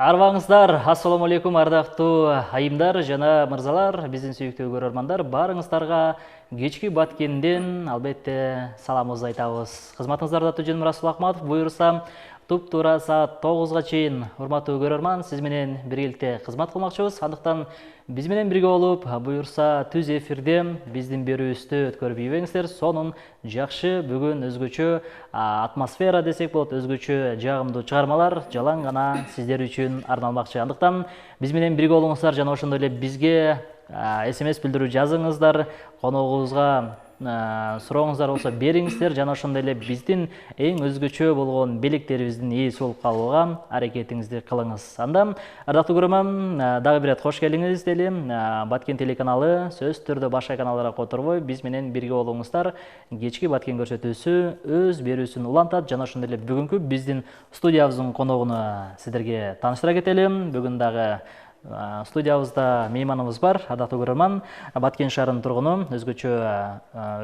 Арбаңыздар, ассаламу алейкум, ардактуу айымдар жана мырзалар, биздин сүйүктүү көрөрмандар, барыңыздарга кечки Баткенден албетте саламыбызды айтабыз. Кызматыңыздарда Түжен Расул Акматов, буюрса туп-туура саат 9-га чейин урматтуу көрөрман, сиз менен биргеликте кызмат кылмакчыбыз. Андыктан биз менен бирге болуп, буюрса түз эфирде биздин берүүбүздү өткөрүп ийбеңиздер. Сонун жакшы, бүгүн өзгөчө атмосфера десек болот, өзгөчө жагымдуу чыгармалар жалаң гана сиздер үчүн арналмакчы. Андыктан биз менен бирге болуңуздар жана ошондой эле бизге СМС билдирүү жазыңыздар, коногубузга сурооңуздар болсо бериңиздер жана ошондой эле биздин эң өзгөчө болгон белектерибиздин ээси болуп калууга аракетиңизди кылыңыз. Анда ардактуу көрөрман, дагы бир хош келиңиз дейли. Баткен телеканалы сөзсүз түрдө башка каналдарга которбой биз менен бирге болуңуздар. Кечки Баткен көрсөтүүсү өз берүүсүн улантат жана ошондой эле бүгүнкү биздин студиябыздын коногуну сиздерге тааныштыра кетели. Бүгүн дагы студиябызда мейманыбыз бар, ардактуу көрөрман, Баткен шаарынын тургуну, өзгөчө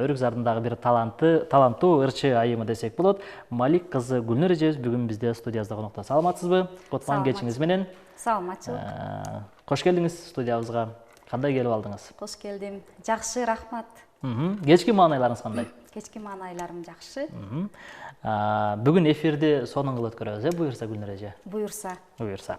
Өрүк Зардындагы бир таланттуу ырчы айымы десек болот. Малик кызы Гүлнур эжебиз бүгүн бизде студиябызда конокто. Саламатсызбы? Кутман кечиңиз менен. Саламатчылык. Кош келдиңиз студиябызга. Кандай келип алдыңыз? Кош келдим. Жакшы, рахмат. Кечки маанайларыңыз кандай? Кечки маанайларым жакшы. Бүгүн эфирди сонун кылып өткөрөбүз, буюрса Гүлнур эже. Буюрса.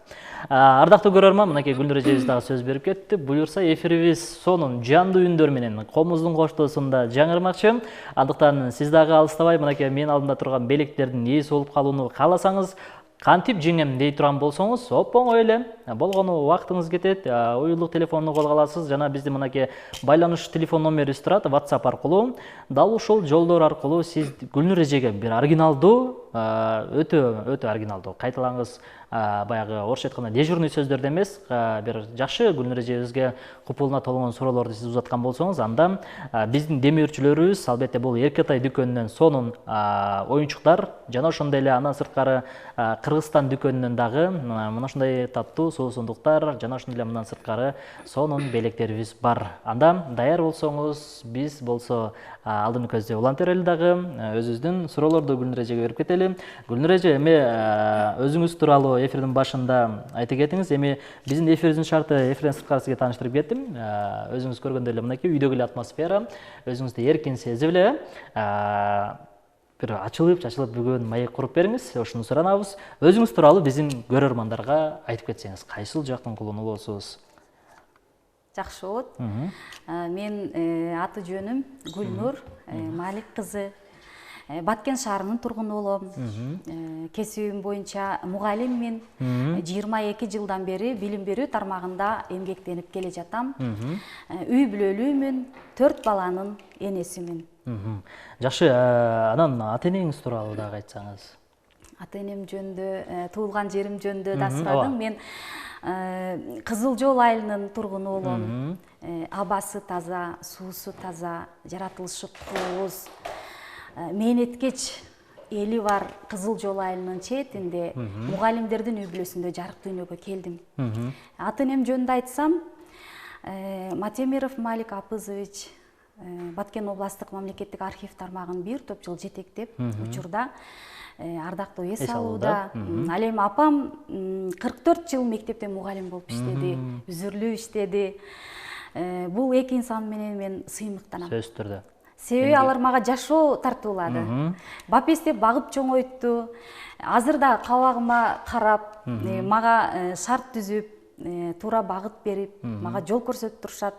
Ардактуу көрөрман, мынакей Гүлнур эжебиз дагы сөз берип кетти. Буюрса эфирибиз сонун жандуу үндөр менен комуздун коштоосунда жаңырмакчы. Андыктан сиз дагы алыстабай, мынакей менин алдымда турган белектердин ээси болуп калууну кааласаңыз, кантип жеңем дей турган болсоңуз, оңой эле болгону убактыңыз кетет, уюлдук телефонду колго аласыз жана биздин мынакей байланыш телефон номерибиз турат, WhatsApp аркылуу. Дал ушул жолдор аркылуу сиз Гүлнур эжеге бир оригиналдуу, өтө оригиналдуу, кайталангыс баягы орусча айтканда дежурный сөздөрдө эмес, бир жакшы Гүлнур эжебизге купулуна толгон суроолорду сиз узаткан болсоңуз, анда биздин демөөрчүлөрүбүз албетте бул Эркетай дүкөнүнөн сонун оюнчуктар жана ошондой эле андан сырткары Кыргызстан дүкөнүнөн дагы мына ушундай таттуу суусундуктар жана ошондой эле мындан сырткары сонун белектерибиз бар. Анда даяр болсоңуз, биз болсо алдыңкы көздө улантып берели дагы, өзүбүздүн суроолорду Гүлнур эжеге берип кетели. Гүлнур эже, эми өзүңүз тууралуу эфирдин башында айтып кетиңиз. Эми биздин эфирибиздин шарты эфирден сырткары сизге тааныштырып кеттим. Өзүңүз көргөндөй эле мынакей үйдөгү эле атмосфера, өзүңүздү эркин сезип эле бир ачылып бүгүн маек куруп бериңиз, ошону суранабыз. Өзүңүз тууралуу биздин көрөрмандарга айтып кетсеңиз, кайсыл жактын кулуну болосуз? Жакшы болот. Мен аты жөнүм Гүлнур Малик кызы. Баткен шаарынын тургуну болом. Кесибим боюнча мугалиммин. 22 жылдан бери билим берүү тармагында эмгектенип келе жатам. Үй бүлөлүүмүн, 4 баланын энесимин. Жакшы, анан ата энеңиз тууралуу дагы айтсаңыз. Ата энем жөнүндө, туулган жерим жөнүндө да сурадың. Мен Кызыл Жол айылынын тургуну болом. Абасы таза, суусу таза, жаратылышы кооз, мээнеткеч эли бар Кызыл Жол айылынын четинде мугалимдердин үй бүлөсүндө жарык дүйнөгө келдим. Ата энем жөнүндө айтсам, Матемиров Малик Апызович Баткен областтык мамлекеттик архив тармагын бир топ жыл жетектеп, учурда ардактуу эс алууда. Ал эми апам 44 жыл мектепте мугалим болуп иштеди, үзүрлүү иштеди. Бул эки инсан менен мен сыймыктанам. Сөзсүз түрдө. Себеби алар мага жашоо тартуулады. Бап эстеп багып чоңойтtu. Азыр да кабагыма карап, мага шарт түзүп, туура багыт берип, мага жол көрсөтүп турушат.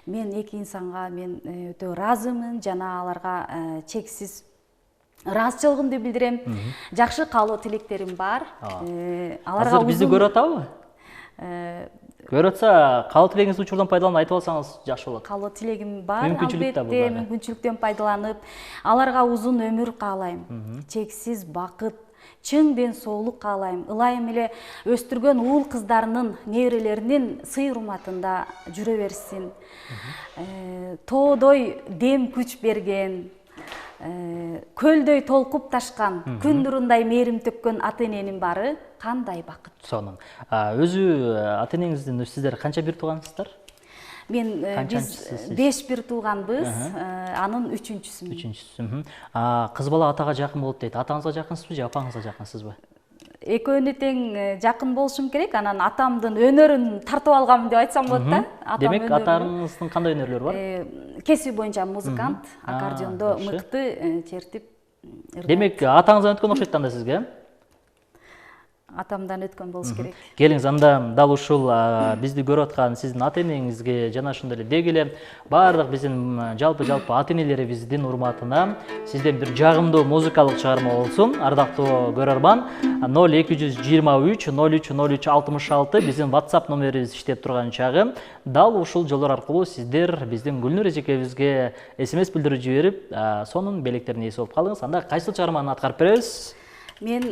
Мен эки инсанга мен өтө ыраазымын жана аларга чексиз ыраазычылыгымды билдирем. Жакшы каалоо тилектерим бар. Азыр бизди көрүп атабы? Көрүп атса, каалоо тилегиңизди учурдан пайдаланып айтып алсаңыз жакшы болот. Каалоо тилегим бар, албетте, мүмкүнчүлүктөн пайдаланып, аларга узун өмүр каалайм, чексиз бакыт, чың ден соолук каалайм. Ылайым эле өстүргөн уул кыздарынын, неберелеринин сый урматында жүрө берсин. Тоодой дем күч берген, көлдөй толкуп ташкан, күн нурундай мээрим төккөн ата эненин баары кандай бакыт. Сонун. Өзү ата энеңиздин сиздер канча бир туугансыздар? Биз 5 бир тууганбыз, анын 3-үчүсүмүн. Кыз бала атага жакын болот дейт. Атаңызга жакынсызбы же апаңызга жакынсызбы? экөөнү тең жакын болушум керек. Анан атамдын өнөрүн тартып алгам деп айтсам болот да. Демек атаңыздын кандай өнөрлөрү бар? Кесиби боюнча музыкант, аккордеондо мыкты чертип. Демек атаңыздан өткөн окшойт анда сизге? Атамдан өткөн болуш керек. Келиңиз, анда дал ушул бизди көрүп аткан сиздин ата энеңизге жана ошондой эле деги эле баардык биздин жалпы ата энелерибиздин урматына сизден бир жагымдуу музыкалык чыгарма болсун. Ардактуу көрөрман, 0223 03 03 66 биздин WhatsApp номерибиз иштеп турган чагы дал ушул жолдор аркылуу сиздер биздин Гүлнур эжекебизге SMS билдирүү жиберип, сонун белектердин ээси болуп калыңыз. Анда кайсыл чыгарманы аткарып беребиз? Мен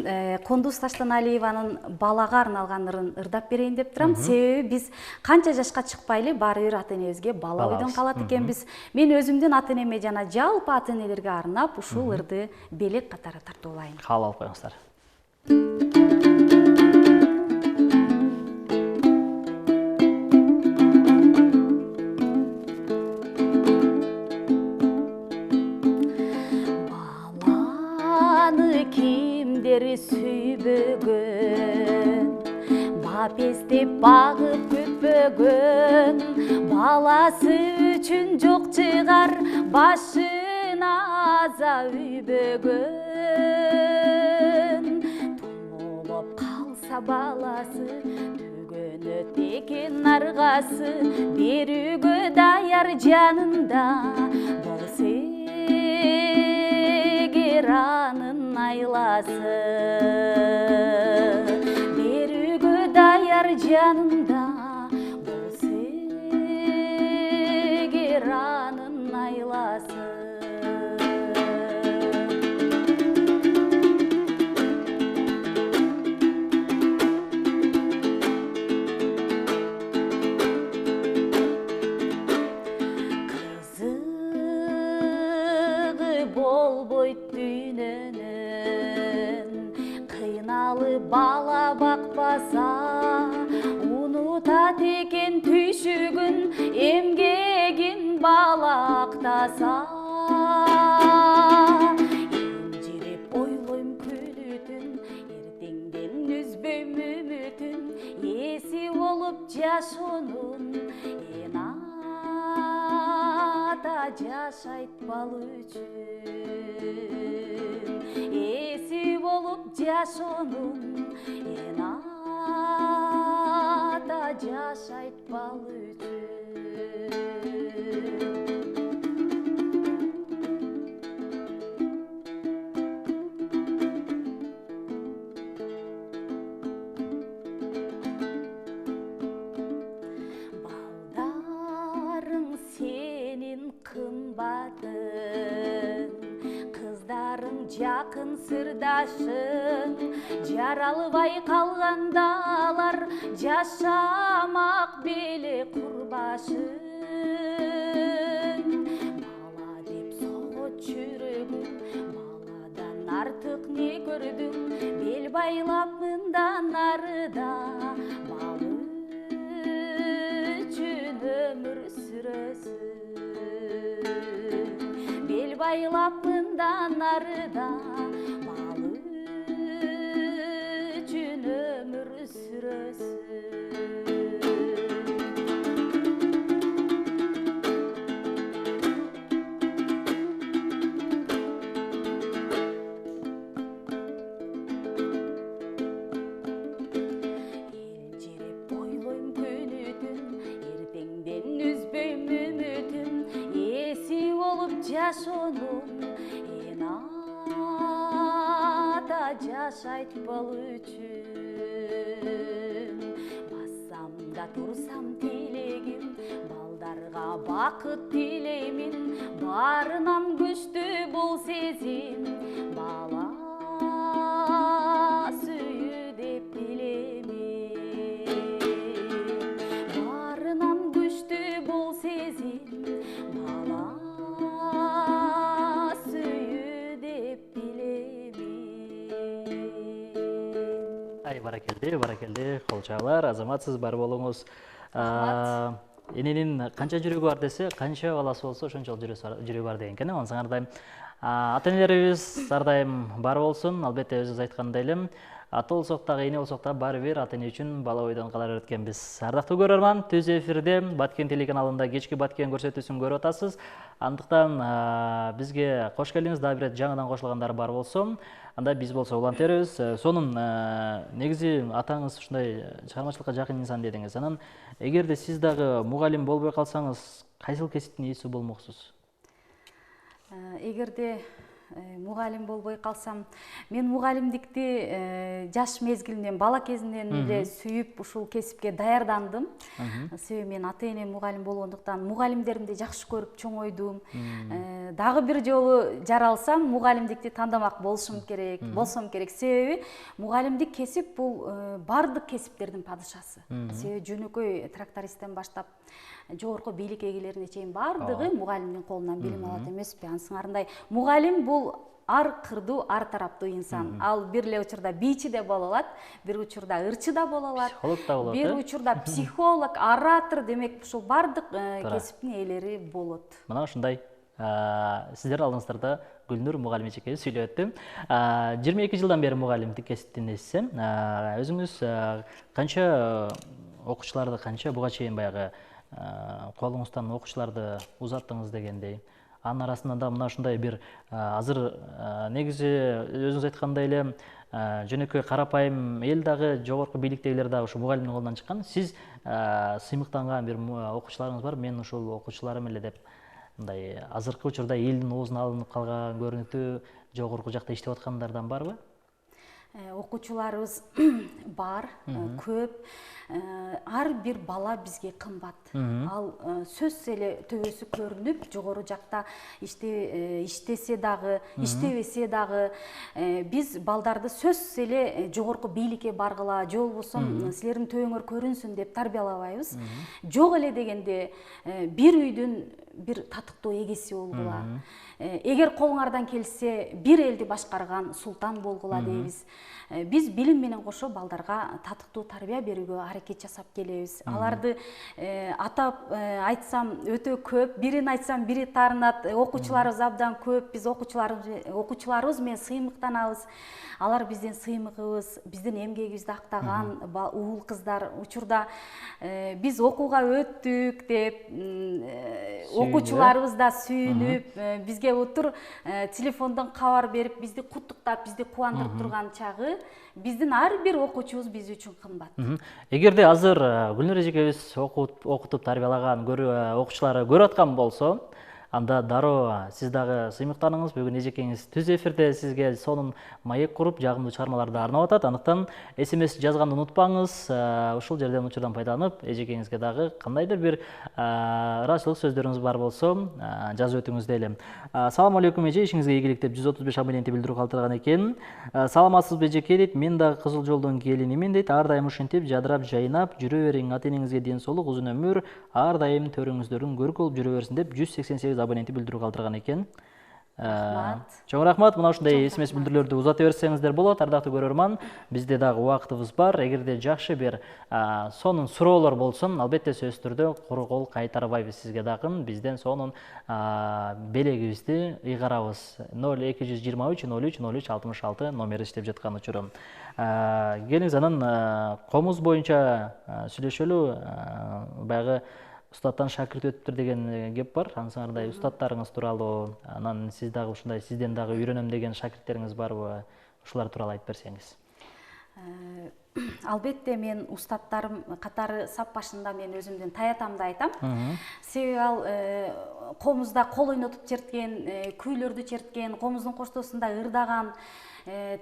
Кондуз Таштаналиеванын балага арналган ырдап берейин деп турам. Себеби биз канча жашка чыкпайлы баары бир ата энебизге бала ойдон калат экенбиз. Мен өзүмдүн ата энеме жана жалпы ата энелерге арнап ушул ырды белек катары тартып алайын. Кабыл алып коюңуздар. Сүйбөгөн, бапестеп багып күтпөгөн, баласы үчүн жок чыгар башына аза үйбөгөн. Томолоп калса баласы, төгөнөт экен аргасы, берүүгө даяр жанында болсо эгер анын айласы, берүүгө даяр жанында болсо эгер анын айласы. Кызыгы болбойт дүйнөнүн, кыйналып бала бакпаса, унутат экен түйшүгүн, эмгегин бала актаса. Эмжирип ойлойм күнүтүн, эртеңден үзбөйм үмүтүн, эси болуп жашоонун эн ата жашайт бал үчүн. Эси болуп жашоонун эн ата жашайт бал үчүн. Балдарың сенин кымбатың, кыздарың жакын сырдашың, жаралбай калганда алар жашамак беле курбашың. Бала деп согот жүрөгүм, баладан артык не көрдүм, бел байлап мындан нарыда бал үчүн өмүр сүрөсүң. Бел байлап мындан нарыда бал үчүн өмүр сүрөсүң. Элжирип ойлойм күнүтүн, эртеңден үзбөйм үмүтүн, эси болуп жашоонун эн ата жашайт бал үчүн. Бассам да турсам тилегим, балдарга бакыт тилеймин, баарынан күчтүү бул сезим, бала сүйүү деп билемин. Баарынан күчтүү бул сезим, бала сүйүү деп билемин. Ай, баракелде, кол чабуулар, азаматсыз, бар болуңуз. Эненин канча жүрөгү бар десе, канча баласы болсо ошончолук жүрөгү бар деген экен. Ансаңардай ата энелерибиз ар дайым бар болсун. Албетте өзүңүз айткандай эле ата болсок дагы эне болсок дагы баары бир ата эне үчүн бала бойдон кала берет экенбиз. Ардактуу көрөрман, түз эфирде Баткен телеканалында кечки Баткен көрсөтүүсүн көрүп атасыз. Андыктан бизге кош келдиңиз. Дагы бир жаңыдан кошулгандар бар болсо, анда биз болсо улантербиз. Сонун негизи атаңыз ушундай чыгармачылыкка жакын инсан дедиңиз. Анан эгерде сиз дагы мугалим болбой калсаңыз, кайсыл кесиптин ээси болмоксуз? Эгерде мугалим болбой калсам, мен мугалимдикти жаш мезгилинен, бала кезинен эле сүйүп ушул кесипке даярдандым. Себеби мен ата энем мугалим болгондуктан мугалимдеримди жакшы көрүп чоңойдум. Дагы бир жолу жаралсам, мугалимдикти тандамак болсом керек. Себеби мугалимдик кесип бул бардык кесиптердин падышасы. Себеби жөнөкөй трактористтен баштап жогорку бийлик ээлерине чейин бардыгы мугалимдин колунан билим алат эмеспи? Анысыңарындай мугалим бул ар кырдуу, ар тараптуу инсан. Ал бир эле учурда бийчи да боло алат, бир учурда ырчы да боло алат, психолог да болот, бир учурда психолог, оратор, демек ушул бардык кесиптин ээлери болот. Мына ушундай сиздер алдыңыздарда Гүлнур мугалим эжекебиз сүйлөп өттү. 22 жылдан бери мугалимдик кесиптин ээсисиз. Өзүңүз канча окуучуларды, канча буга чейин баягы колуңуздан окуучуларды узаттыңыз дегендей. Анын арасынан да мына ушундай бир азыр негизи өзүңүз айткандай эле жөнөкөй карапайым эл дагы жогорку бийликтегилер дагы ушу мугалимдин колунан чыккан. Сиз сыймыктанган бир окуучуларыңыз бар, мен ушул окуучуларым эле деп мындай азыркы учурда элдин оозуна алынып калган, көрүнүктүү жогорку жакта иштеп аткандардан барбы? Окуучуларыбыз бар, көп. Ар бир бала бизге кымбат. Ал сөзсүз эле төбөсү көрүнүп, жогору жакта иштесе дагы, иштебесе дагы, биз балдарды сөзсүз эле жогорку бийликке баргыла, же болбосо силердин төбөңөр көрүнсүн деп тарбиялабайбыз. Жок эле дегенде бир үйдүн бир татыктуу эгеси болгула. Эгер колуңардан келсе, бир элди башкарган султан болгула дейбиз. Биз билим менен кошо балдарга татыктуу тарбия берүүгө аракет жасап келебиз. Аларды атап айтсам өтө көп, бирин айтсам бири таарынат. Окуучуларыбыз абдан көп. Биз окуучуларыбыз менен сыймыктанабыз. Алар биздин сыймыгыбыз, биздин эмгегибизди актаган уул кыздар. Учурда биз окууга өттүк деп окуучуларыбыз да сүйүнүп, бизге отур телефондон кабар берип, бизди куттуктап, бизди кубандырып турган чагы биздин ар бир окуучубуз биз үчүн кымбат. Эгерде азыр Гүлнур эжекебиз окутуп тарбиялаган окуучулары көрүп аткан болсо, анда дароо сиз дагы сыймыктаныңыз. Бүгүн эжекеңиз түз эфирде сизге сонун маек куруп, жагымдуу чыгармаларды арнап атат. Андыктан SMS жазганды унутпаңыз. Ушул жерден учурдан пайдаланып, эжекеңизге дагы кандайдыр бир ыраазычылык сөздөрүңүз бар болсо, жазып өтүңүз дейли. Салам алейкум эже, ишиңизге ийгилик деп 135 абоненти билдирүү калтырган экен. Саламатсызбы эжеке дейт. Мен дагы Кызыл жолдон келинимин дейт. Ар дайым ушинтип жадырап, жайнап жүрө бериң. Ата энеңизге ден соолук, узун өмүр, ар дайым төрүңүздөрүн көрүк болуп жүрө берсин деп 188 абоненти билдирүү калтырган экен. Чоң рахмат. Мына ушундай SMS билдирүүлөрдү узата берсеңиздер болот. Ардактуу көрөрман, бизде дагы убактыбыз бар. Эгерде жакшы бир сонун суроолор болсо, албетте сөзсүз түрдө куру кол кайтарбайбыз сизге дагы. Бизден сонун белегибизди ыйгарабыз. 0223 03 03 66 номери иштеп жаткан учуру. Келиңиз анан комуз боюнча сүйлөшөлү. Баягы устаттан шакирт өтүптүр деген кеп бар. Ансыңардай устаттарыңыз тууралуу, анан сиз дагы ушундай сизден дагы үйрөнөм деген шакирттериңиз барбы? Ушулар тууралуу айтып берсеңиз. Албетте мен устаттарым катары сап башында мен өзүмдүн таятамды айтам. Себеби ал комузда кол ойнотуп черткен, күйлөрдү черткен, комуздун коштоосунда ырдаган,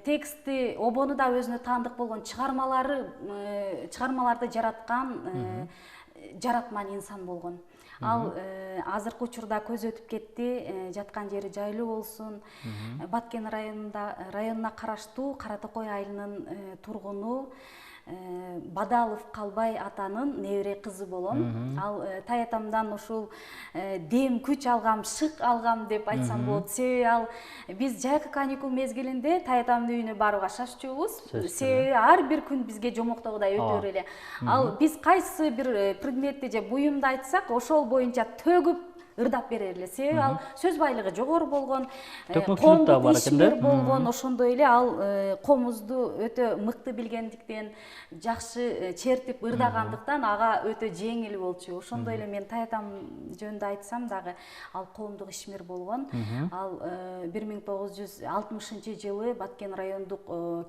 тексти, обону да өзүнө таандык болгон чыгармаларды жараткан жаратман инсан болгон. Ал азыркы учурда көз өтүп кетти, жаткан жери жайлуу болсун. Баткен районуна караштуу Кара Токой айылынын тургуну Бадалов Калбай атанын небере кызы болом. Ал таятамдан ушул дем күч алгам, шык алгам деп айтсам болот. Себеби ал биз жайкы каникул мезгилинде таятамдын үйүнө барууга шашчубуз. Себеби ар бир күн бизге жомоктогудай өтөр эле. Ал биз кайсы бир предметти же буюмду айтсак, ошол боюнча төгүп ырдап берер эле. Себеби ал сөз байлыгы жогору болгон, Төкмөкчүлүк да бар экен да. ишмер болгон, ошондой эле ал комузду өтө мыкты билгендиктен, жакшы чертип ырдагандыктан ага өтө жеңил болчу. Ошондой эле мен таятам жөнүндө айтсам дагы ал коомдук ишмер болгон. Ал 1960-жылы Баткен райондук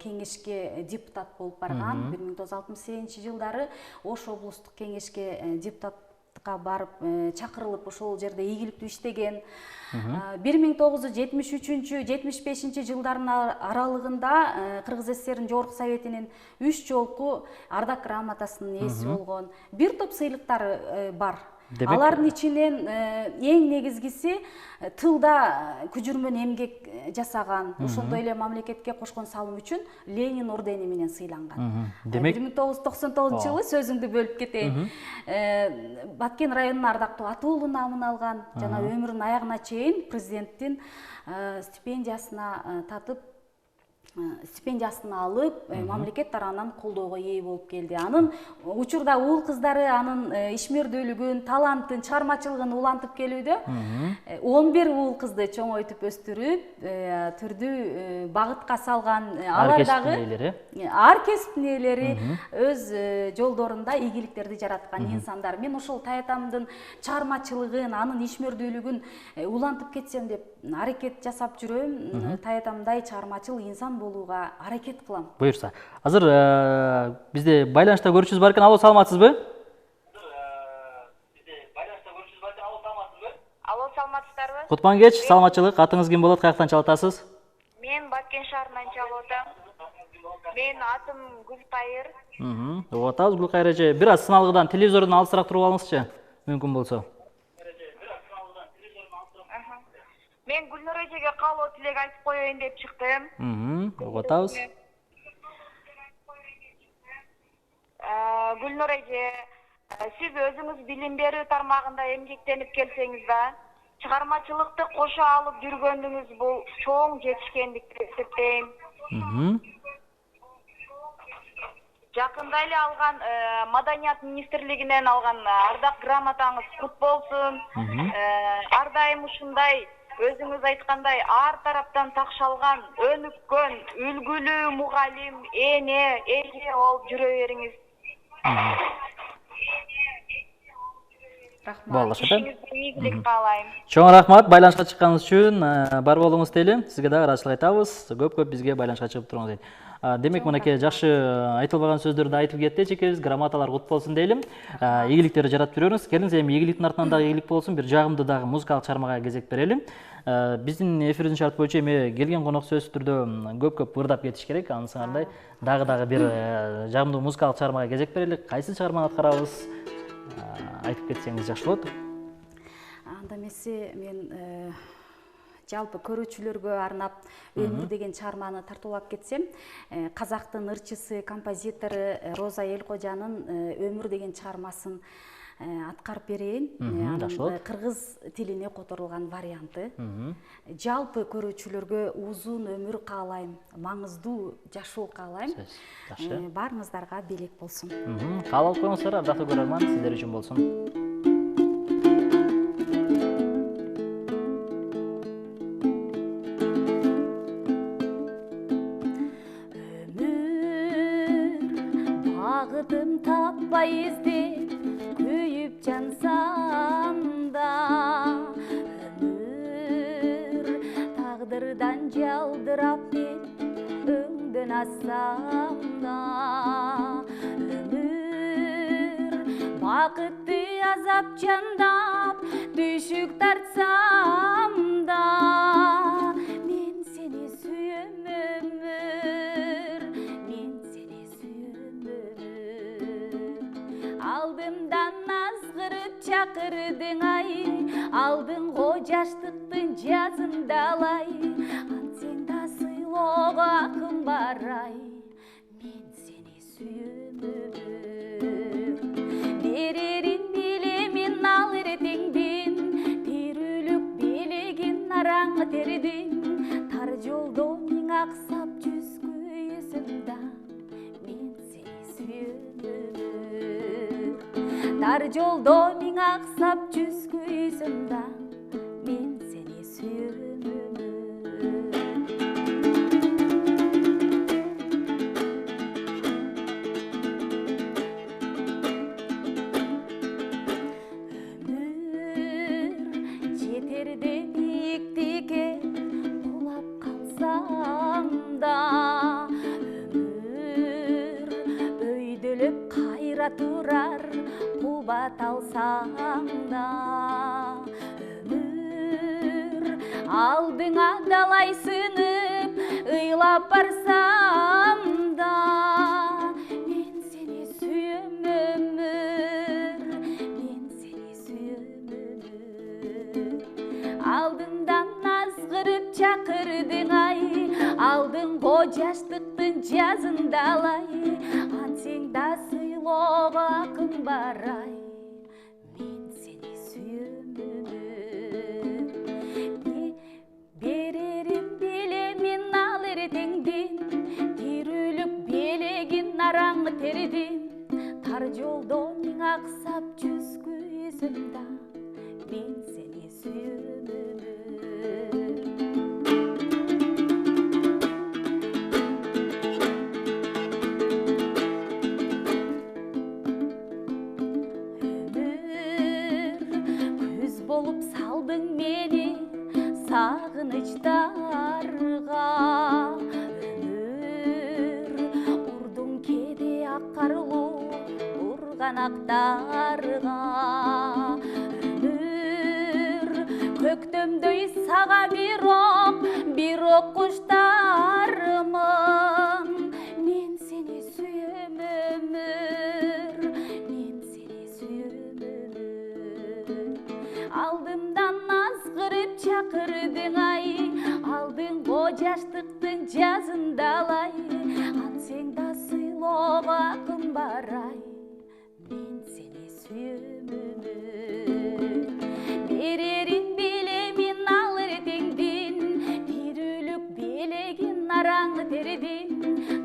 кеңешке депутат болуп барган. 1968-жылдары Ош облустук кеңешке депутатка барып чакырылып ошол жерде ийгиликтүү иштеген. 1973-75 жылдардын аралыгында Кыргыз СССРдин Жогорку Советинин 3 жолку ардак грамотасынын ээси болгон. Бир топ сыйлыктары бар. Алардын ичинен эң негизгиси тылда күжүрмөн эмгек жасаган, ошондой эле мамлекетке кошкон салым үчүн Ленин ордени менен сыйланган. Демек 1999-жылы сөзүңдү бөлүп кетейин. Баткен районунун ардактуу атуулу намын алган, жана өмүрүнүн аягына чейин президенттин стипендиясына татып, стипендиясын алып, мамлекет тарабынан колдоого ээ болуп келди. Анын учурда уул кыздары анын ишмердүүлүгүн, талантын, чыгармачылыгын улантып келүүдө 11 уул кызды чоңойтуп өстүрүп, түрдүү багытка салган. Алар дагы ар кесиптин ээлери өз жолдорунда ийгиликтерди жараткан инсандар. Мен ошол таятамдын чыгармачылыгын, анын ишмердүүлүгүн улантып кетсем деп аракет жасап жүрөм. Таятамдай чыгармачыл инсан болууга аракет кылам. Буюрса. Азыр бизде байланышта көрүүчүбүз бар экен. Алло, саламатсызбы? Алло, саламатсыздарбы? Кутман кеч, саламатчылык. Атыңыз ким болот? Каяктан чалып атасыз? Мен Баткен шаарынан чалып атам. Менин атым Гүлтайыр. Угуп атабыз Гүлкайыр эже. Бир аз сыналгыдан телевизордон алысыраак туруп алыңызчы, мүмкүн болсо. Мен Гүлнур эжеге каалоо тилек айтып коеюн деп чыктым. Угуп атабыз. Гүлнур эже, сиз өзүңүз билим берүү тармагында эмгектенип келсеңиз да, чыгармачылыкты кошо алып жүргөнүңүз бул чоң жетишкендик деп эсептейм. Жакында эле алган Маданият министрлигинен алган ардак грамотаңыз кут болсун. Ар дайым ушундай өзүңүз айткандай ар тараптан такшалган, өнүккөн, үлгүлүү мугалим, эне, эже болуп жүрө бериңиз. Болду, ийгилик каалайм. Чоң рахмат байланышка чыкканыңыз үчүн. Бар болуңуз дейли. Сизге дагы ыраазычылык айтабыз. Көп бизге байланышка чыгып туруңуз дейт. Демек, мынакей жакшы айтылбаган сөздөрдү айтып кетти эжекебиз. Грамоталар кут болсун дейли. Ийгиликтерди жаратып жүрөңүз. Келиңиз, эми ийгиликтин артынан дагы ийгилик болсун. Бир жагымдуу дагы музыкалык чыгармага кезек берели. Биздин эфирибиздин шарт боюнча эми келген конок сөзсүз түрдө көп ырдап кетиш керек. Анын сыңарындай дагы бир жагымдуу музыкалык чыгармага кезек берели. Кайсы чыгарманы аткарабыз? Айтып кетсеңиз жакшы болот. Анда эмесе мен жалпы көрүүчүлөргө арнап өмүр деген чыгарманы тартуулап кетсем, казактын ырчысы, композитору Роза Элкожанын өмүр деген чыгармасын аткарып берейин. Кыргыз тилине которулган варианты. Жалпы көрүүчүлөргө узун өмүр каалайм, маңыздуу жашоо каалайм. Баарыңыздарга белек болсун. Каалап коюңуздар, ардактуу көрөрман, сиздер үчүн болсун. Багытым таппай издеп күйүп жансам да, өмүр тагдырдан жалдырап мен өңдөн ассам да, өмүр бакытты азап жандап түшүк тартсам да, мен сени сүйөм өмүр, мен сени сүйөм өмүр. Алдымдан азгырып чакырдың ай, алдыңго жаштыктын жазын далай, ансең да сыйлоого акым бар ай, мен сени сүйөм өмүр. Берерин билемин ал эртеңдин, тирүүлүк белегин араңы тердин, тар жолдо миң аксап жүз күйүсүмда, мен сени сүйөм өмүр. Тар жолдо миң аксап жүз күйүсүмда, кылбат алсам да өмүр алдыңа далай сынып ыйлап барсам да мен сени сүйөм өмүр мен сени сүйөм өмүр алдымдан азгырып чакырдың ай алдыңго жаштыктын жазында алай ансең да сыйлоого акың бар ай мен сени сүйөм өмүр берерим билемин ал эртеңдин тирүүлүк белегин араңы тердим тар жолдо миң аксап жүз күзүм да мен сени сүйөм болуп салдың мени сагынычтарга өмүр урдуң кээде ак карлуу урганактарга өмүр көктөмдөй сага бирок куштармын мен сени сүйөм өмүр мен сени сүйөм өмүр алдымдан азгырып чакырдың ай алдыңго жаштыктын жазында алай ансең да сыйлоого акым бар ай мен сени сүйөм өмүр берерин билемин ал эртеңдин тирүүлүк белегин араңы тердим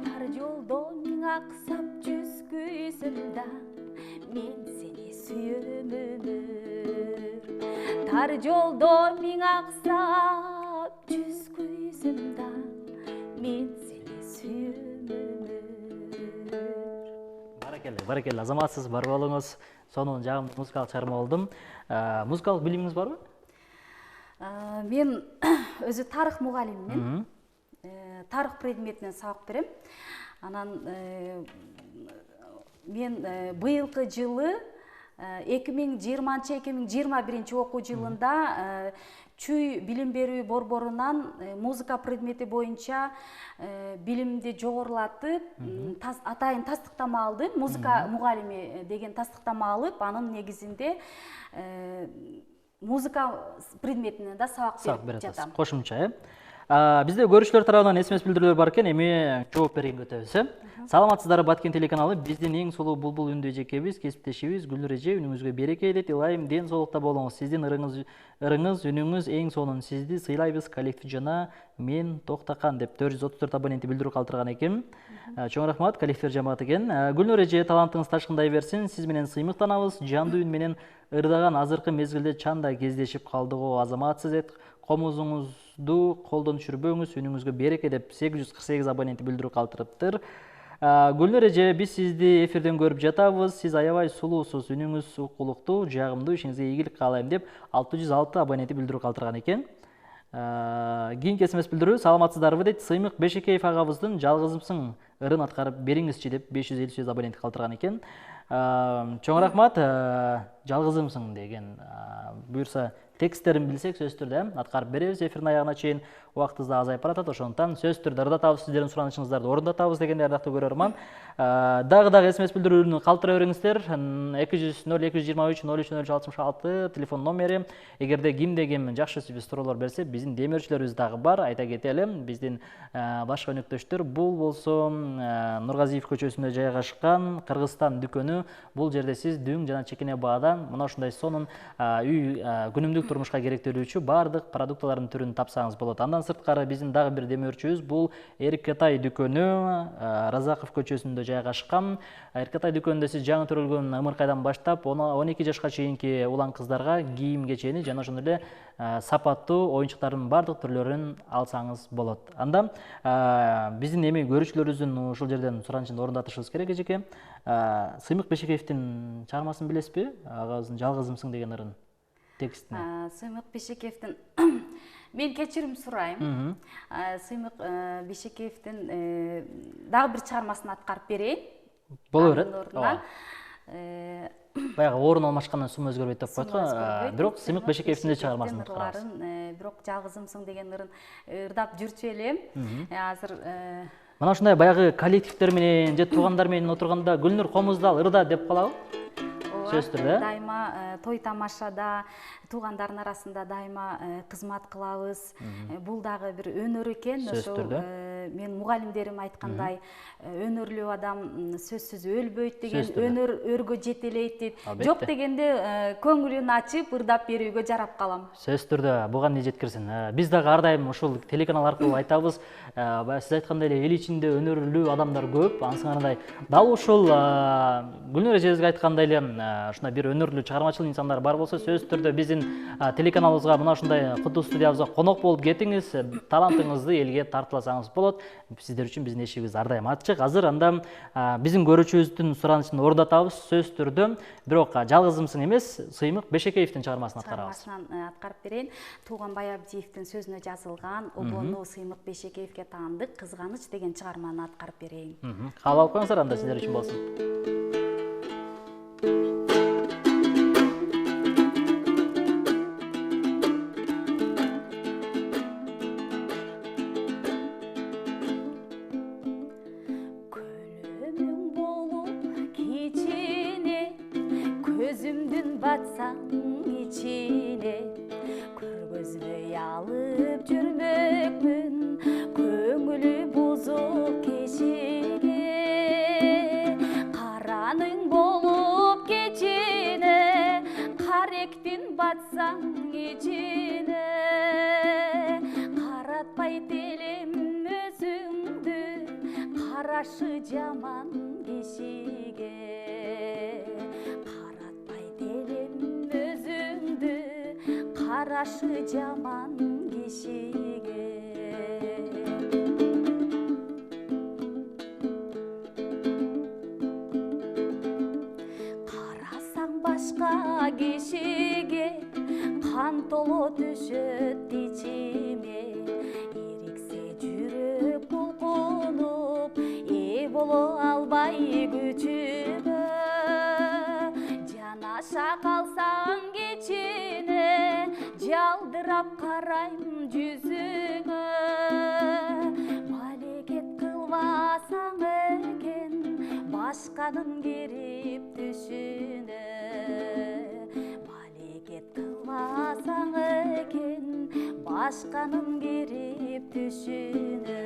тар жолдо миң аксап жүз күйсөм да мен сени сүйөм өмүр тар жолдо миң аксап жүз күйсөм да мен сени сүйөм өмүр баракелла азаматсыз бар болуңуз сонун жагымдуу музыкалык чыгарма болдум музыкалык билимиңиз барбы мен өзү тарых мугалиммин тарых предметинен сабак берем анан мен быйылкы жылы 2020-2021 окуу жылында Чүй билим берүү борборунан музыка предмети боюнча билимди жогорулатып атайын тастыктама алдым. Музыка мугалими деген тастыктама алып, анын негизинде музыка предметинен да сабак берип жатам. Кошумча, бизде көрүүчүлөр тарабынан SMS билдирүүлөр бар экен, эми жооп берейин өтөбүз. Саламатсыздар, Баткен телеканалы. Биздин эң сулуу булбул үндүү эжекебиз, кесиптешибиз Гүлнур эже, үнүңүзгө береке илет, илайым ден соолукта болуңуз. Сиздин ырыңыз, үнүңүз эң сонун. Сизди сыйлайбыз, коллектив жана мен Токтакан деп 434 абоненти билдирүү калтырган экен. Чоң рахмат, коллектив жамаат экен. Гүлнур эже, талантыңыз ташкындай берсин. Сиз менен сыймыктанабыз. Жандуу үн менен ырдаган азыркы мезгилде чанда кездешип калдык. Азаматсыз эт, комузуңузду колдон түшүрбөңүз, үнүңүзгө береке деп 848 абоненти билдирүү калтырыптыр. Гүлнур эже, биз сизди эфирден көрүп жатабыз. Сиз аябай сулуусуз, үнүңүз укулуктуу, жагымдуу, ишиңизге ийгилик каалайм деп 606 абоненти билдирүү калтырган экен. Кийинки SMS билдирүү, саламатсыздарбы дейт. Сыймык Бешекеев агабыздын жалгызымсың ырын аткарып бериңизчи деп 558 абоненти калтырган экен. Чоң рахмат, жалгызымсың деген буюрса тексттерин билсек сөзсүз түрдө аткарып беребиз эфирдин аягына чейин. Убактыбыз да азайып баратат, ошондуктан сөзсүз түрдө ырдатабыз, сиздердин суранышыңыздарды орундатабыз дегенде ардактуу көрөрман. Дагы SMS билдирүүнү калтыра бериңиздер. 200-0223-03-066 телефон номери. Эгерде кимде ким жакшы суроолор берсе, биздин демөөрчүлөрүбүз дагы бар. Айта кетелим, биздин башка өнөктөштөр бул болсо Нургазиев көчөсүндө жайгашкан Кыргызстан дүкөнү. Бул жерде сиз дүң жана чекене баадан мына ушундай сонун үй күнүмдүк турмушка керектелүүчү баардык продуктылардын түрүн тапсаңыз болот. Андан сырткары биздин дагы бир демөөрчүбүз бул Эркетай дүкөнү, Разаков көчөсүндө жайгашкан. Эркетай дүкөнүндө сиз жаңы төрөлгөн ымыркайдан баштап 12 жашка чейинки улан кыздарга кийим кечени жана ошондой эле сапаттуу оюнчуктардын баардык түрлөрүн алсаңыз болот. Анда биздин эми көрүүчүлөрүбүздүн ушул жерден суранышын орундатышыбыз керек эжеке. Сыймык Бешекеевдин чыгармасын билесизби? Агабыздын жалгызымсың деген ырын текстин. Сыймык Бешекеевдин мен кечирим сурайм. Сыймык Бешекеевдин дагы бир чыгармасын аткарып берейин. Боло берет. баягы орун алмашкандан сум өзгөрбөйт деп коет го. Бирок Сыймык Бешекеевдин де чыгармасын карабыз. Бирок жалгызымсың деген ырын ырдап жүрчү элем. Азыр Мына ушундай баягы коллективдер менен же туугандар менен отурганда Гүлнур Комуздал ырда деп калабы? Сөзсүз түрдө. Дайыма той тамашада туугандардын арасында дайыма кызмат кылабыз. Бул дагы бир өнөр экен. Ошол мен мугалимдерим айткандай өнөрлүү адам сөзсүз өлбөйт деген, өнөр өргө жетелейт дейт. Жок дегенде көңүлүн ачып ырдап берүүгө жарап калам. Сөзсүз түрдө буга эмне жеткирсин. Биз дагы ар дайым ушул телеканал аркылуу айтабыз. Баягы сиз айткандай эле эл ичинде өнөрлүү адамдар көп. Ансыңардай дал ушул Гүлнур эжебизге айткандай эле ушундай бир өнөрлүү чыгармачыл инсандар бар болсо, сөзсүз түрдө биздин телеканалыбызга мына ушундай куту студиябызга конок болуп кетиңиз, талантыңызды элге тартыласаңыз болот. Сиздер үчүн биздин эшигибиз ар дайым ачык. Азыр анда биздин көрүүчүбүздүн суранычын ордотабыз, сөзсүз түрдө. Бирок жалгызымсың эмес, Сыймык Бешекеевдин чыгармасын аткарабыз. Чыгармасын аткарып берейин. Тууганбай Абдиевдин сөзүнө жазылган Обону Сыймык Бешекеевге таандык кызганыч деген чыгарманы аткарып берейин. Кабыл алып коюңуздар, анда сиздер үчүн болсун. Көзүмдүн батсаң ичине көргөзбөй алып жүрмөкмүн көңүлү бузук кишиге караның болуп кечине каректин батсаң ичине каратпайт элем өзүңдү карашы жаман кишиге карашы жаман кишиге карасаң башка кишиге кан толо түшөт ичиме эриксе жүрөк булкунуп боло албай күчүмө жанаша калсаң кечине жалдырап карайм жүзүңө малекет кылбасаң экен башканын кирип түшүнө малекет кылбасаң экен башканын кирип түшүнө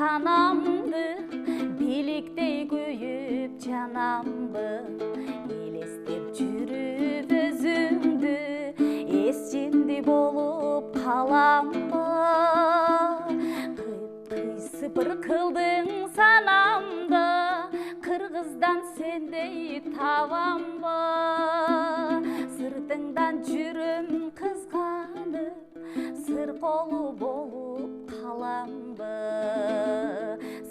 санамды бийликтей күйүп жанамбы элестеп жүрүп өзүңдү эс жинди болуп каламбы кыйсыпыр кылдың санамды кыргыздан сендей табамбы сыртыңдан жүрөм кызганып сыр колу болуп каламбы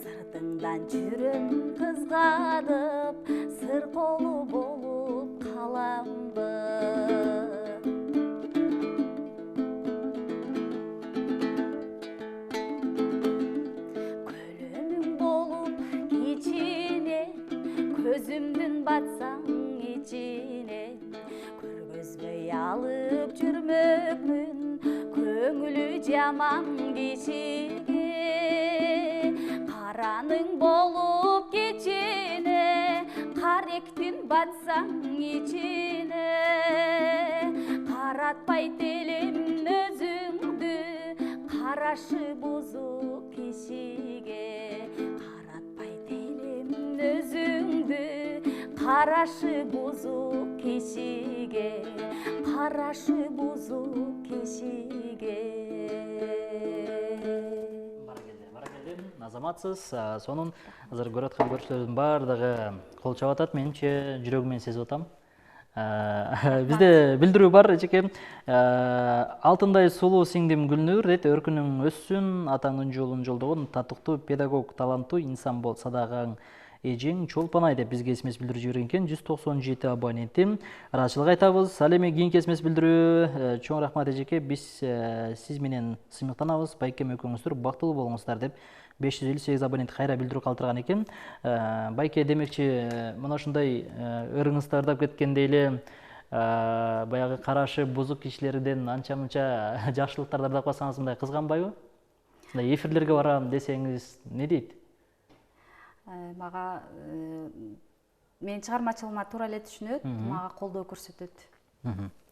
сыртыңдан жүрөм кызганып сыр колу болуп каламбы көлөмүң болуп кичине көзүмдүн батсаң ичине көргөзбөй алып жүрмөкмүн көңүлү жаман кишиге караның болуп кечине каректин батсаң ичине каратпайт элем өзүңдү карашы бузук кишиге каратпайт элем өзүңдү карашы бузук кишиге карашы бузук кишиге азаматсыз сонун азыр көрүп аткан көрүүчүлөрдүн баардыгы кол чаап атат менимче жүрөгүм менен сезип атам бизде билдирүү бар эчеке алтындай сулуу сиңдим Гүлнур дейт өркүнүң өссүн атаңдын жолун жолдогон татыктуу педагог таланттуу инсан бол садагаң Эжең Чолпонай деп бизге смс билдирүү жиберген экен. 197 абонентим. Ыраазычылык айтабыз. Ал эми кийинки смс билдирүү. Чоң рахмат эжеке. Биз сиз менен сыймыктанабыз. Байкем экөөңүздөр бактылуу болуңуздар деп 558 абонент кайра билдирүү калтырган экен. Байке демекчи, мына ушундай ырыңыз тардап кеткендей эле баягы карашы бузук кишилерден анча-мынча жакшылыктарды ардап калсаңыз мындай кызганбайбы? Мындай эфирлерге барам десеңиз не дейт? Мага менин чыгармачылыгыма туура эле түшүнөт, мага колдоо көрсөтөт.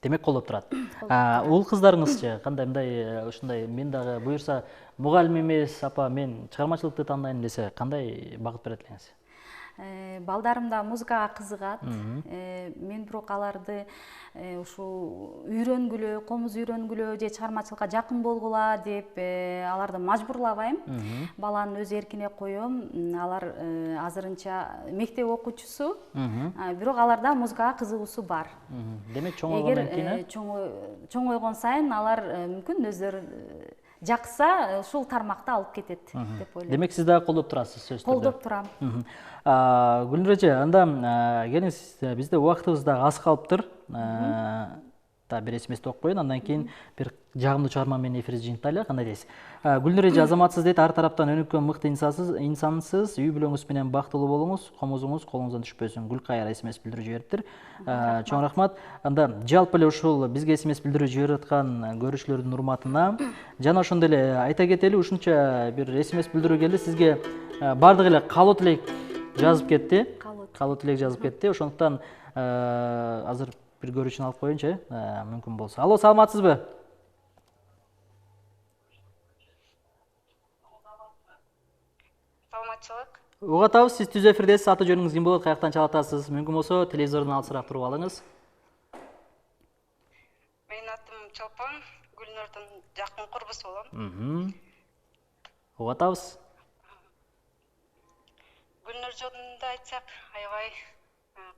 Демек колдоп турат. Уул кыздарыңызчы кандай мындай ушундай мен дагы буюрса мугалим эмес, апа мен чыгармачылыкты тандайм десе кандай багыт берет элеңиз? Балдарым да музыкага кызыгат. Мен бирок аларды ушул үйрөнгүлө, комуз үйрөнгүлө же чыгармачылыкка жакын болгула деп аларды мажбурлабайм. Баланын өз эркине коем. Алар азырынча мектеп окуучусу, бирок аларда музыкага кызыгуусу бар. Демек чоң ойгондон кийин чоң ойгон сайын алар мүмкүн өздөрү жакса ушул тармакта алып кетет деп ойлойм. Демек сиз дагы колдоп турасыз сөзсүз түрдө? Колдоп турам. Гүлнур эже, анда келиңиз, бизде убактыбыз да аз калыптыр. Бир смсти окуп коеюн, андан кийин бир жагымдуу чыгарма менен эфирди жыйынтайлы, кандай дейсиз? Гүлнур эже азаматсыз дейт, ар тараптан өнүккөн мыкты инсансыз, үй бүлөңүз менен бактылуу болуңуз, комузуңуз колуңуздан түшпөсүн. Гүлкайыр смс билдирүү жибериптир. Чоң рахмат. Анда жалпы эле ушул бизге смс билдирүү жиберип аткан көрүүчүлөрдүн урматына жана ошондой эле айта кетели, ушунча бир смс билдирүү келди, сизге бардык эле каалоо тилек жазып кетти. Каалоо тилек жазып кетти. Ошондуктан азыр бир көрүүчүнү алып коеюнчу, мүмкүн болсо. Алло, саламатсызбы? Саламатчылык. Угуп атабыз, сиз түз эфирдесиз. Аты жөнүңүз ким болот, каяктан чалатасыз? Мүмкүн болсо телевизордон алысыраак туруп алыңыз. Менин атым Чолпон, Гүлнурдун жакын курбусу болом. Угуп атабыз. Гүлнур жөнүндө айтсак, аябай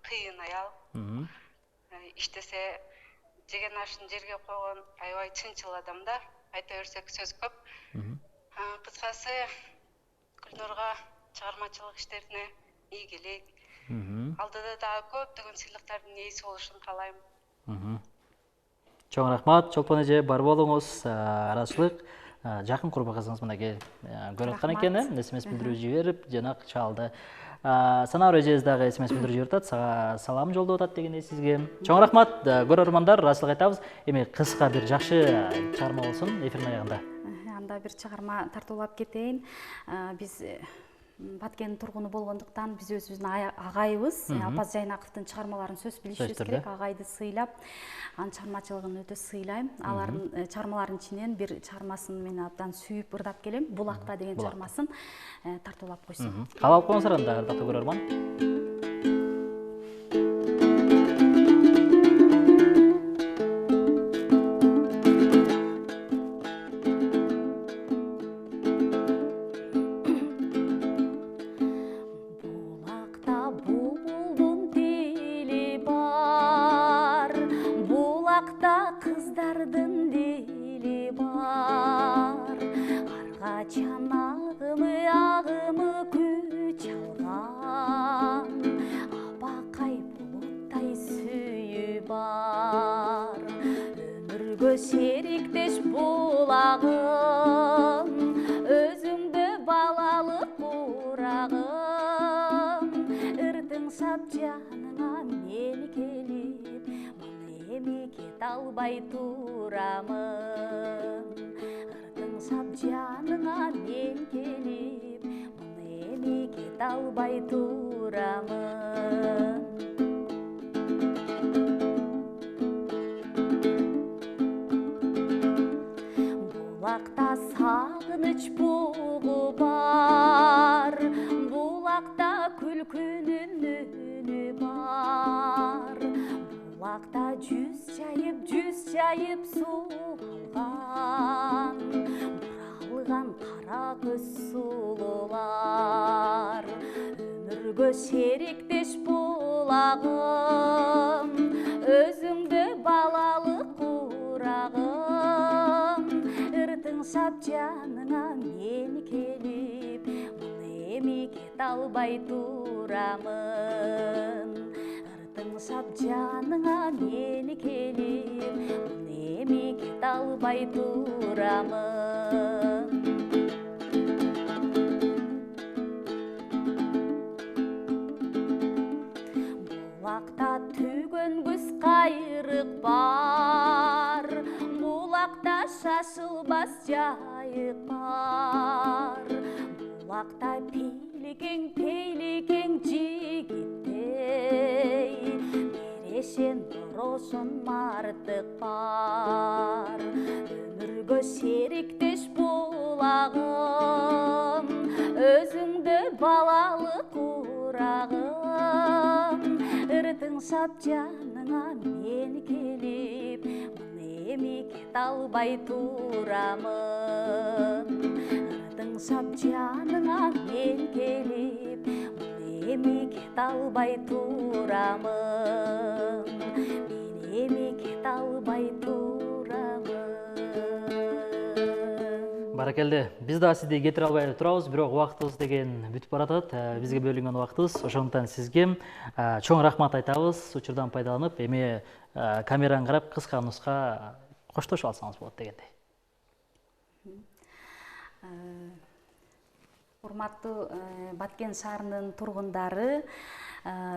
кыйын аял. Иштесе жеген ашын жерге койгон аябай чынчыл адам да. Айта берсек сөз көп. Кыскасы Гүлнурга чыгармачылык иштерине ийгилик. Алдыда дагы көптөгөн сыйлыктардын ээси болушун каалайм. Чоң рахмат, Чолпон эже, бар болуңуз. Арачылык жакын курбагыңыз мынакей көрүп аткан экен, смс билдирүү жиберип, жанак чалды. Санар эжеиз дагы смс билдирүү жиберип атат, сага салам жолдоп атат дегендей сизге. Чоң рахмат, көрөрмандар, ырасылык айтабыз. Эми кыска бир жакшы чыгарма болсун эфирдин аягында. Анда бир чыгарма тартуулап кетейин. Биз Баткендин тургуну болгондуктан биз өзүбүздүн агайыбыз Апаз Жайнаковдун чыгармаларын сөз билишибиз керек. Агайды сыйлап, анын чыгармачылыгын өтө сыйлайм. Алардын чыгармаларынын ичинен бир чыгармасын мен абдан сүйүп ырдап келем. Булакта деген чыгармасын тартуулап койсун. Кабыл алып коюңуздар анда, ырдактуу көрөрман. Кыздардын дили бар, арга чанагымы агымы күч алган, абакай булуттай сүйүү бар, өмүргө шериктеш булагым, өзүңдө балалык урагым, ырдың шап жаныңа мен келип, эми кете албай турамын. Ырдың шап жаныңа мен келип, эми кете албай турамын. Булакта сагыныч бугу бар, булакта күлкүнүн үнү бар. Булакта жүз жайып суулган, буралган кара көз сулуулар, өмүргө шериктеш булагым, өзүңдө балалык урагым, ырдың шап жаныңа мен келип, эми кете албай турамын. Ыртың сап жаныңа мени келип, эми кете албай турамын. Булакта түгөн күз кайрык бар, булакта шашылбас жайык бар. Булакта пейликең жигиттей, берешен дорошон мартык бар. Өмүргө шериктеш булагым, өзүңдө балалык урагым. Ыртың сап жаныңа мени келип, эми кете албай турамын. Ыртың сап жаныңа мени келип, эми кете албай турамын. Мен эми кете албай турамын. Баракелде, биз да сизди кетире албай турабыз, бирок убактыбыз деген бүтүп баратат. Бизге бөлүнгөн убактыбыз, ошондуктан сизге чоң рахмат айтабыз. Учурдан пайдаланып, эми камераны карап кыска нуска коштошуп алсаңыз болот дегендей. Урматтуу Баткен шаарынын тургундары,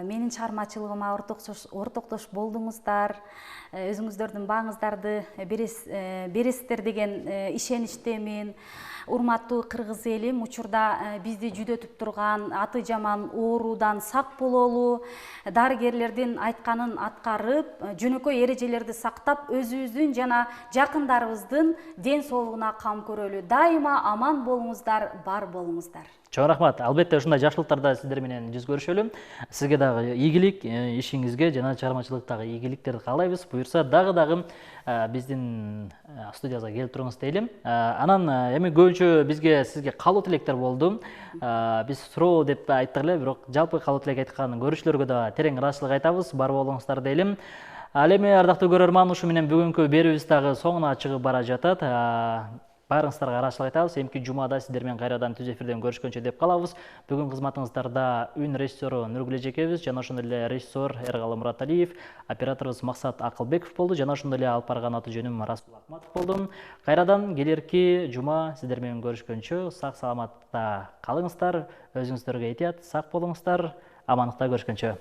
менин чыгармачылыгыма ортоктош болдуңуздар, өзүңүздөрдүн бааңыздарды бересиздер деген ишеничтемин. Урматтуу кыргыз элим, учурда бизди жүдөтүп турган аты жаман оорудан сак бололу, дарыгерлердин айтканын аткарып, жөнөкөй эрежелерди сактап, өзүбүздүн жана жакындарыбыздын ден соолугуна кам көрөлү. Дайыма аман болуңуздар, бар болуңуздар. Чоң рахмат. Албетте ушундай жакшылыктарда сиздер менен жүз көрүшөлү. Сизге дагы ийгилик, ишиңизге жана чыгармачылыктагы ийгиликтерди каалайбыз. Буюрса дагы биздин студиябызга келип туруңуз дейлим. Анан эми көбүнчө сизге каалоо тилектер болду. Биз суроо деп айттык эле, бирок жалпы каалоо тилек айткан көрүүчүлөргө да терең ыраазычылык айтабыз. Бар болуңуздар дейлим. Ал эми ардактуу көрөрман, ушу менен бүгүнкү берүүбүз дагы соңуна чыгып бара жатат. Баарыңыздарга ыраазычылык айтабыз. Эмки жумада сиздер менен кайрадан түз эфирден көрүшкөнчө деп калабыз. Бүгүн кызматыңыздарда үн режиссеру Нургүл Эжекебиз, жана ошондой эле режиссер Эргалы Мураталиев, операторубуз Максат Акылбеков болду, жана ошондой эле алып барган аты жөнүм Расул Акматов болду. Кайрадан келерки жума сиздер менен көрүшкөнчө сак саламатта калыңыздар, өзүңүздөргө этият, сак болуңуздар, амандыкта көрүшкөнчө.